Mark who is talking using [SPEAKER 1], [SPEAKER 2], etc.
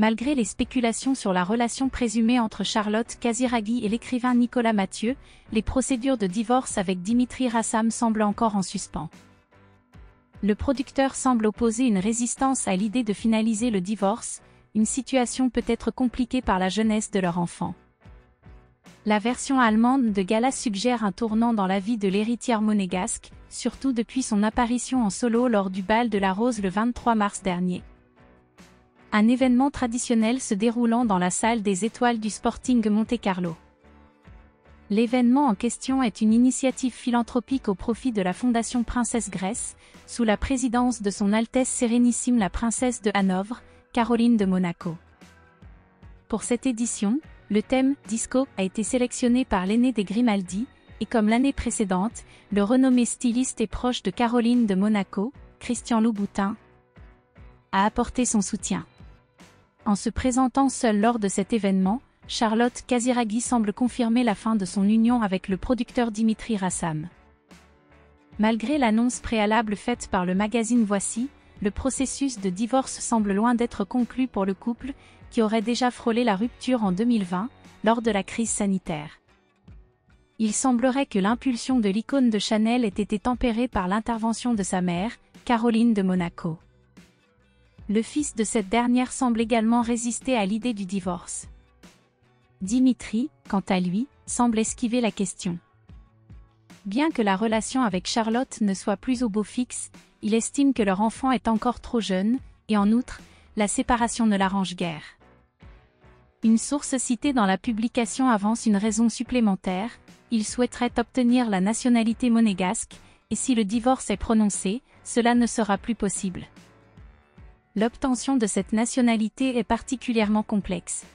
[SPEAKER 1] Malgré les spéculations sur la relation présumée entre Charlotte Casiraghi et l'écrivain Nicolas Mathieu, les procédures de divorce avec Dimitri Rassam semblent encore en suspens. Le producteur semble opposer une résistance à l'idée de finaliser le divorce, une situation peut-être compliquée par la jeunesse de leur enfant. La version allemande de Gala suggère un tournant dans la vie de l'héritière monégasque, surtout depuis son apparition en solo lors du bal de la Rose le 23 mars dernier. Un événement traditionnel se déroulant dans la salle des étoiles du Sporting Monte-Carlo. L'événement en question est une initiative philanthropique au profit de la Fondation Princesse Grèce, sous la présidence de Son Altesse Sérénissime la Princesse de Hanovre, Caroline de Monaco. Pour cette édition, le thème « Disco » a été sélectionné par l'aîné des Grimaldi, et comme l'année précédente, le renommé styliste et proche de Caroline de Monaco, Christian Louboutin, a apporté son soutien. En se présentant seule lors de cet événement, Charlotte Casiraghi semble confirmer la fin de son union avec le producteur Dimitri Rassam. Malgré l'annonce préalable faite par le magazine Voici, le processus de divorce semble loin d'être conclu pour le couple, qui aurait déjà frôlé la rupture en 2020, lors de la crise sanitaire. Il semblerait que l'impulsion de l'icône de Chanel ait été tempérée par l'intervention de sa mère, Caroline de Monaco. Le fils de cette dernière semble également résister à l'idée du divorce. Dimitri, quant à lui, semble esquiver la question. Bien que la relation avec Charlotte ne soit plus au beau fixe, il estime que leur enfant est encore trop jeune, et en outre, la séparation ne l'arrange guère. Une source citée dans la publication avance une raison supplémentaire, il souhaiterait obtenir la nationalité monégasque, et si le divorce est prononcé, cela ne sera plus possible. L'obtention de cette nationalité est particulièrement complexe.